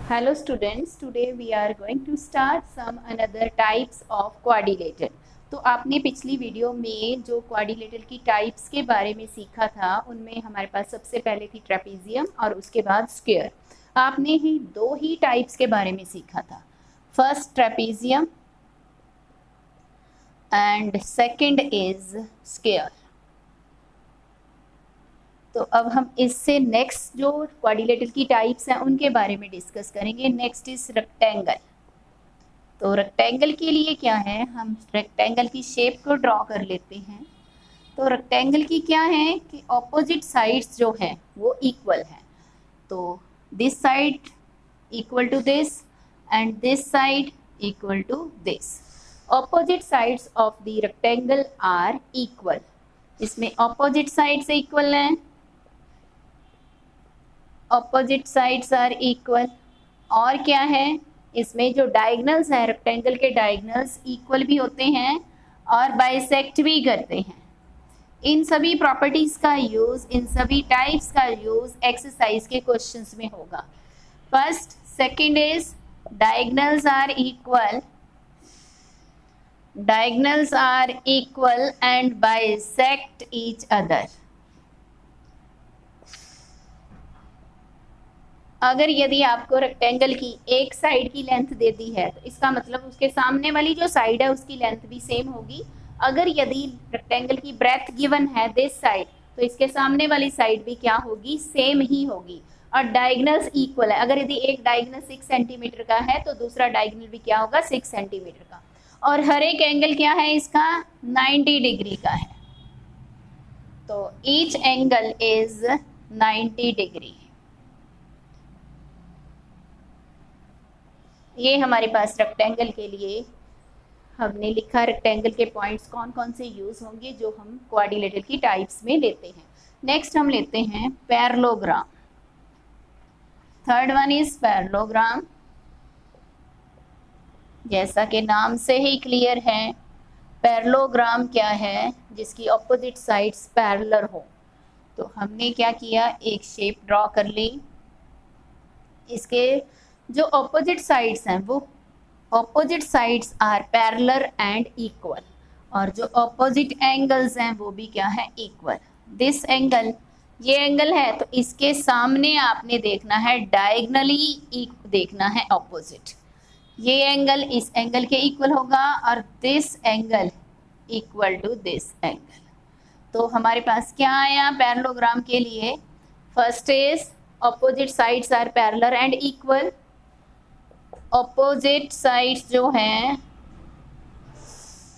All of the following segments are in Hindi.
Hello students, today we are going to start some another types of quadrilateral. तो आपने पिछली वीडियो में जो क्वाड्रिलेटरल की टाइप्स के बारे में सीखा था उनमें हमारे पास सबसे पहले थी ट्रेपीजियम और उसके बाद स्क्वायर। आपने ही दो ही टाइप्स के बारे में सीखा था, first trapezium and second is square. तो अब हम इससे नेक्स्ट जो क्वाड्रिलेटरल की टाइप्स हैं उनके बारे में डिस्कस करेंगे। Next is rectangle. तो रेक्टेंगल के लिए क्या है, हम रेक्टेंगल की शेप को ड्रॉ कर लेते हैं। तो रेक्टेंगल की क्या है कि ऑपोजिट साइड्स जो हैं वो इक्वल हैं। तो this side equal to this and this side equal to this. Opposite sides of the rectangle are equal. इसमें ऑपोजिट साइड्स इक्वल हैं, ऑपोजिट साइड्स आर इक्वल। और क्या है, इसमें जो डायगनल्स हैं रेक्टेंगल के डायगनल्स इक्वल भी होते हैं और बाइसेक्ट भी करते हैं। इन सभी प्रॉपर्टीज का यूज, इन सभी टाइप्स का यूज एक्सरसाइज के क्वेश्चंस में होगा। First second is diagonals are equal, diagonals are equal and bisect each other. अगर यदि आपको रेक्टेंगल की एक साइड की लेंथ दे दी है तो इसका मतलब उसके सामने वाली जो साइड है उसकी लेंथ भी सेम होगी। अगर यदि रेक्टेंगल की ब्रेथ गिवन है दिस साइड तो इसके सामने वाली साइड भी क्या होगी, सेम ही होगी। और डायगनल्स इक्वल है, अगर यदि एक डायगनल 6 सेंटीमीटर का है तो दूसरा डायगनल भी क्या होगा, 6 सेंटीमीटर का। और हर एक एंगल क्या है इसका, 90 डिग्री का है। तो ईच एंगल इज 90 डिग्री। ये हमारे पास रेक्टेंगल के लिए हमने लिखा। रेक्टेंगल के पॉइंट्स कौन कौन से यूज होंगे जो हम क्वाड्रिलेटरल की टाइप्स में लेते हैं। नेक्स्ट हम लेते हैं parallelogram. Third one is parallelogram. जैसा कि नाम से ही क्लियर है, पैरेललोग्राम क्या है, जिसकी ऑपोजिट साइड्स पैरेलल हो। तो हमने क्या किया, एक शेप ड्रॉ कर ली। इसके जो ऑपोजिट साइड्स हैं वो opposite sides are parallel and equal, और जो ऑपोजिट एंगल्स हैं वो भी क्या है, इक्वल। दिस एंगल, ये एंगल है तो इसके सामने आपने देखना है डायगनली देखना है ऑपोजिट। ये एंगल इस एंगल के इक्वल होगा और this angle equal to this angle. तो हमारे पास क्या आया पैरेललोग्राम के लिए, first is opposite sides are parallel and equal. Opposite sides जो हैं,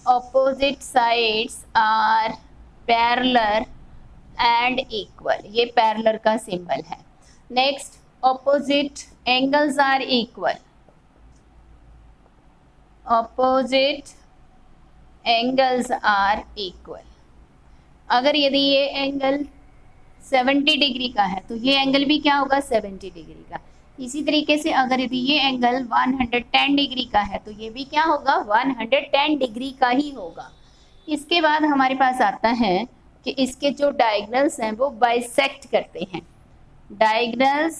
opposite sides are parallel and equal, ये पैरेलल का सिंबल है। Next opposite angles are equal, opposite angles are equal. अगर यदि ये एंगल 70 डिग्री का है तो ये एंगल भी क्या होगा, 70 डिग्री का। इसी तरीके से अगर यदि ये एंगल 110 डिग्री का है तो ये भी क्या होगा, 110 डिग्री का ही होगा। इसके बाद हमारे पास आता है कि इसके जो डायगनल्स हैं वो बाइसेक्ट करते हैं। Diagonals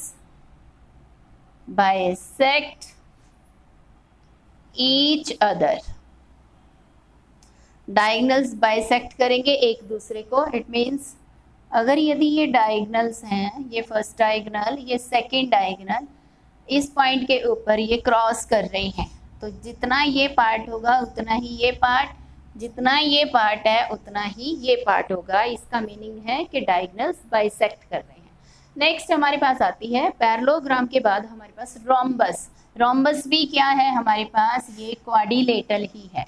bisect each other. Diagonals bisect करेंगे एक दूसरे को। इट मीन्स अगर यदि ये डायगनल्स हैं, ये फर्स्ट डायगनल, ये सेकंड डायगनल, इस पॉइंट के ऊपर ये क्रॉस कर रहे हैं, तो जितना ये पार्ट होगा उतना ही ये पार्ट, जितना ये पार्ट है उतना ही ये पार्ट होगा। इसका मीनिंग है कि डायगनल्स बाइसेक्ट कर रहे हैं। नेक्स्ट हमारे पास आती है पैरेललोग्राम के बाद हमारे पास रोम्बस। रोम्बस भी क्या है हमारे पास, ये क्वाड्रिलेटरल ही है।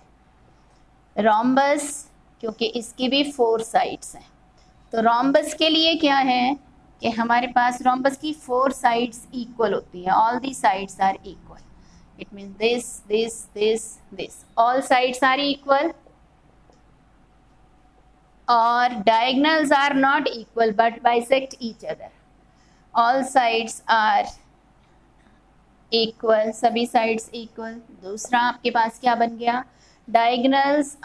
रोम्बस क्योंकि इसकी भी 4 साइड्स हैं। तो रोम्बस के लिए क्या है कि हमारे पास रोम्बस की 4 साइड्स इक्वल होती है। All the sides are equal. It means this this this this, all sides are equal. और diagonals are not equal but bisect each other. All sides are equal, सभी साइड्स इक्वल। दूसरा आपके पास क्या बन गया, diagonals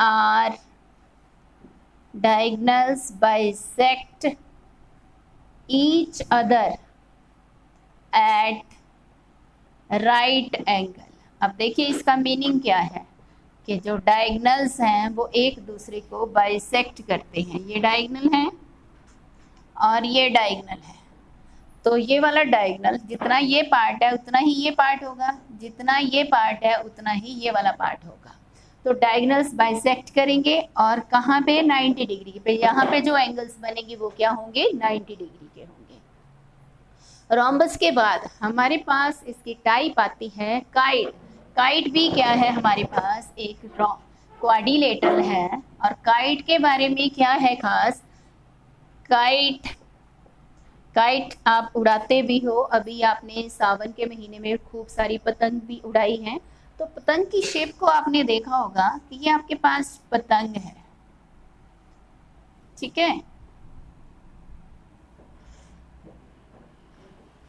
bisect each other at right angle. अब देखिए इसका मीनिंग क्या है कि जो डायगनल्स हैं वो एक दूसरे को बाइसेक्ट करते हैं। ये डायगनल है और ये डायगनल है, तो ये वाला डायगनल जितना ये पार्ट है उतना ही ये पार्ट होगा, जितना ये पार्ट है उतना ही ये वाला पार्ट होगा। तो डायगनल्स बाइसेक्ट करेंगे और कहाँ पे, 90 डिग्री पे। यहाँ पे जो एंगल्स बनेंगे वो क्या होंगे, 90 डिग्री के होंगे। रोम्बस के बाद हमारे पास इसकी टाइप आती है काइट। काइट भी क्या है हमारे पास, एक क्वाड्रिलेटरल है। और काइट के बारे में क्या है खास, काइट आप उड़ाते भी हो। अभी आपने सावन के महीने में खूब सारी पतंग भी उड़ाई हैं, तो पतंग की शेप को आपने देखा होगा कि ये आपके पास पतंग है, ठीक है।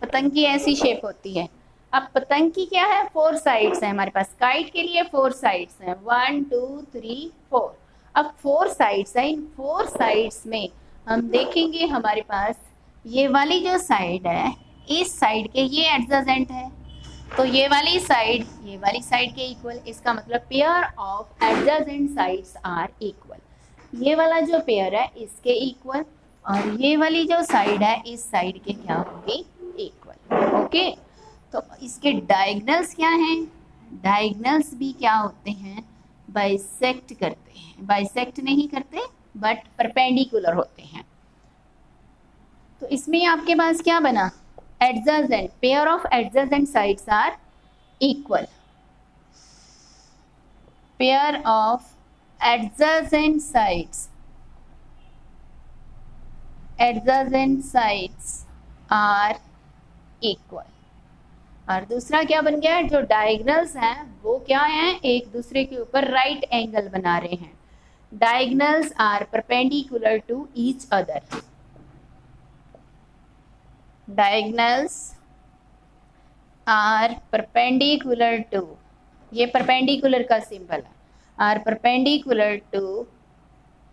पतंग की ऐसी शेप होती है। अब पतंग की क्या है, 4 साइड्स है हमारे पास। काइट के लिए 4 साइड्स हैं, 1 2 3 4। अब 4 साइड्स है, इन 4 साइड्स में हम देखेंगे हमारे पास ये वाली जो साइड है, इस साइड के ये एडजेसेंट है, तो ये वाली साइड के इक्वल। इसका मतलब pair of adjacent sides are equal. ये वाला जो पेयर है इसके इक्वल, और ये वाली जो साइड है इस साइड के क्या होगी, इक्वल। ओके, तो इसके डायगनल्स क्या हैं, डायगनल्स भी क्या होते हैं, बाइसेक्ट करते हैं। बाइसेक्ट नहीं करते बट परपेंडिकुलर होते हैं। तो इसमें आपके पास क्या बना, adjacent, pair of adjacent sides are equal. Pair of adjacent sides are equal. और दूसरा क्या बन गया, जो डायगनल्स हैं वो क्या हैं, एक दूसरे के ऊपर राइट एंगल बना रहे हैं। Diagonals are perpendicular to each other. Diagonals are perpendicular to, ये परपेंडिकुलर का सिंबल है, are perpendicular to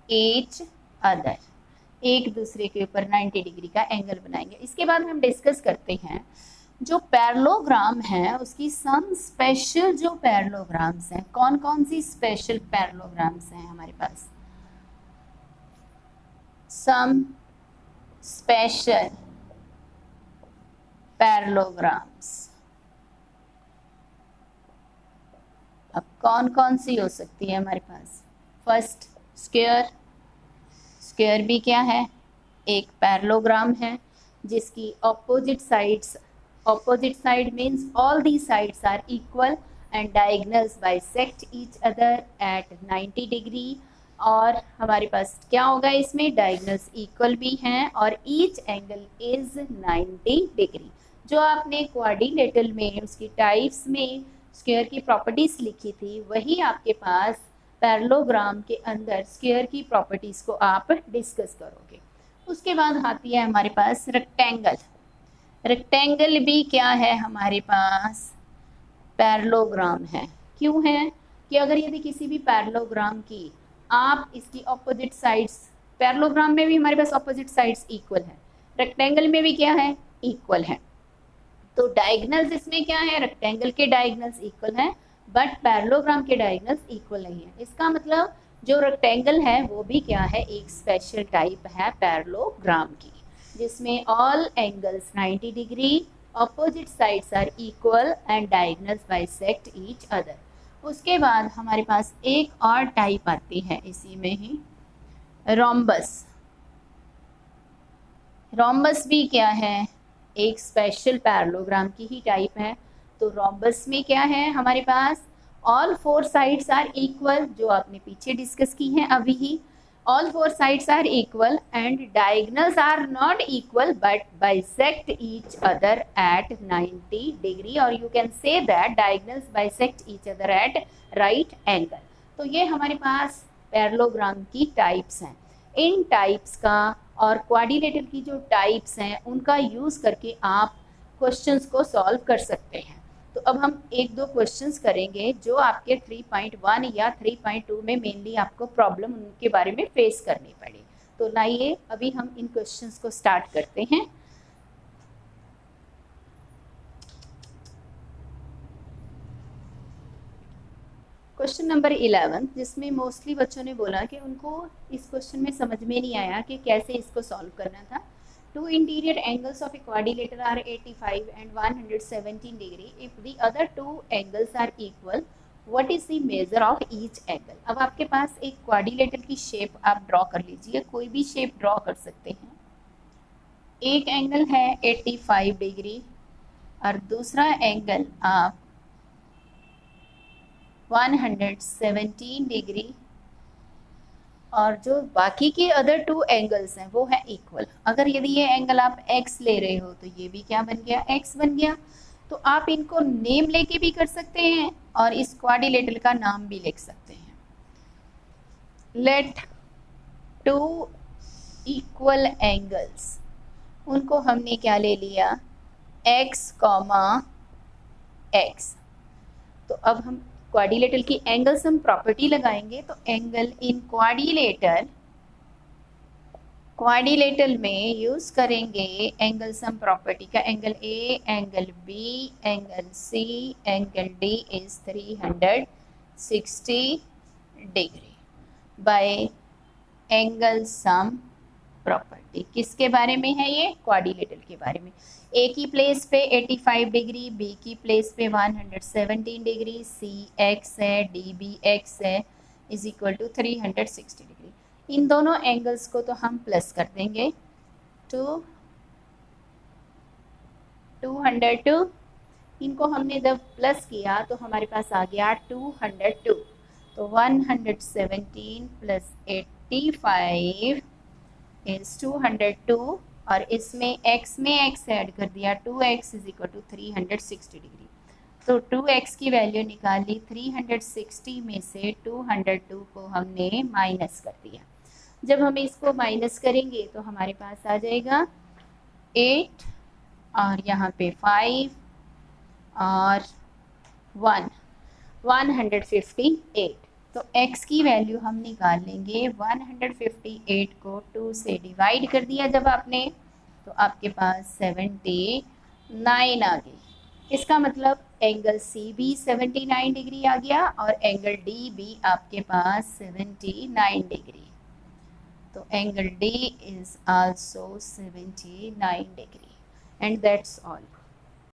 each other. एक दूसरे के ऊपर 90 डिग्री का एंगल बनाएंगे। इसके बाद हम डिस्कस करते हैं जो पैरेललोग्राम है उसकी सम स्पेशल जो पैरेललोग्राम्स हैं। कौन कौन सी स्पेशल पैरेललोग्राम्स हैं हमारे पास, सम स्पेशल पैरेललोग्राम्स। अब कौन कौन सी हो सकती है हमारे पास, फर्स्ट स्क्वायर। स्क्वायर भी क्या है, एक पैरेललोग्राम है जिसकी opposite side means all the sides are equal and diagonals bisect each other at 90 degree. और हमारे पास क्या होगा, इसमें डायगनल्स इक्वल भी हैं और ईच एंगल इज 90 डिग्री। जो आपने क्वाड्रिलेटरल में उसकी टाइप्स में स्क्वायर की प्रॉपर्टीज लिखी थी, वही आपके पास पैरेललोग्राम के अंदर स्क्वायर की प्रॉपर्टीज को आप डिस्कस करोगे। उसके बाद आती है हमारे पास रेक्टेंगल। रेक्टेंगल भी क्या है हमारे पास, पैरेललोग्राम है। क्यों है कि अगर यदि किसी भी पैरेललोग्राम की आप इसकी ऑपोजिट साइड्स, पैरेललोग्राम में भी हमारे पास ऑपोजिट साइड्स इक्वल है, रेक्टेंगल में भी क्या है, इक्वल है। तो डायगनल्स इसमें क्या है, रेक्टेंगल के डायगनल्स इक्वल हैं बट पैरेललोग्राम के डायगनल्स इक्वल नहीं है। इसका मतलब जो रेक्टेंगल है वो भी क्या है, एक स्पेशल टाइप है पैरेललोग्राम की, जिसमें all angles 90 degree, opposite sides are equal and diagonals bisect each other. उसके बाद हमारे पास एक और टाइप आती है इसी में ही, रोम्बस। रोम्बस भी क्या है, एक स्पेशल पैरेललोग्राम की ही टाइप है। तो रोम्बस में क्या है हमारे पास, ऑल 4 साइड्स आर इक्वल, जो आपने पीछे डिस्कस की हैं अभी ही। All 4 sides are equal and diagonals are not equal but bisect each other at 90 degree, और you can say that diagonals bisect each other at right angle. तो ये हमारे पास पैरेललोग्राम की टाइप्स हैं। इन टाइप्स का और क्वाड्रिलेटरल की जो टाइप्स हैं उनका यूज़ करके आप क्वेश्चंस को सॉल्व कर सकते हैं। तो अब हम एक दो क्वेश्चंस करेंगे जो आपके 3.1 या 3.2 में मेनली आपको प्रॉब्लम उनके बारे में फेस करनी पड़ी। तो लाइए अभी हम इन क्वेश्चंस को स्टार्ट करते हैं। क्वेश्चन नंबर 11 जिसमें मोस्टली बच्चों ने बोला कि उनको इस क्वेश्चन में समझ में नहीं आया कि कैसे इसको सॉल्व करना था। Two interior angles of a quadrilateral are 85 and 117 degree if the other two angles are equal what is the measure of each angle. अब आपके पास एक क्वाड्रिलेटरल की शेप आप ड्रॉ कर लीजिए, कोई भी शेप ड्रॉ कर सकते हैं। एक एंगल है 85 डिग्री और दूसरा एंगल आप 117 डिग्री, और जो बाकी के अदर टू एंगल्स हैं वो है इक्वल। अगर यदि ये एंगल आप x ले रहे हो तो ये भी क्या बन गया, x बन गया। तो आप इनको नेम लेके भी कर सकते हैं और इस क्वाड्रिलेटरल का नाम भी लिख सकते हैं। लेट टू इक्वल एंगल्स, उनको हमने क्या ले लिया, x, x। तो अब हम क्वाड्रिलेटरल की एंगल सम प्रॉपर्टी लगाएंगे। तो एंगल इन क्वाड्रिलेटरल में यूज करेंगे एंगल सम प्रॉपर्टी का। Angle A, angle B, angle C, angle D is 360 degree by angle sum property. किसके बारे में है ये, क्वाड्रिलेटरल के बारे में। ए की प्लेस पे 85 डिग्री, बी की प्लेस पे 117 डिग्री, सी एक्स है, डी बी एक्स है, इज इक्वल टू 360 डिग्री। इन दोनों एंगल्स को तो हम प्लस कर देंगे। 202, इनको हमने जब प्लस किया तो हमारे पास आ गया 202। तो 117 प्लस 85 इज 202, और इसमें x में x ऐड कर दिया, 2x is equal to 360 degree. तो 2x की वैल्यू निकाली, 360 में से 202 को हमने माइनस कर दिया। जब हम इसको माइनस करेंगे तो हमारे पास आ जाएगा 8 और यहाँ पे 5 और 158। तो x की वैल्यू हम निकाल लेंगे, 158 को 2 से डिवाइड कर दिया जब आपने, तो आपके पास 79 आ गई। इसका मतलब एंगल सी भी 79 डिग्री आ गया और एंगल डी भी आपके पास 79 डिग्री। तो angle D is also 79 degree. And that's all.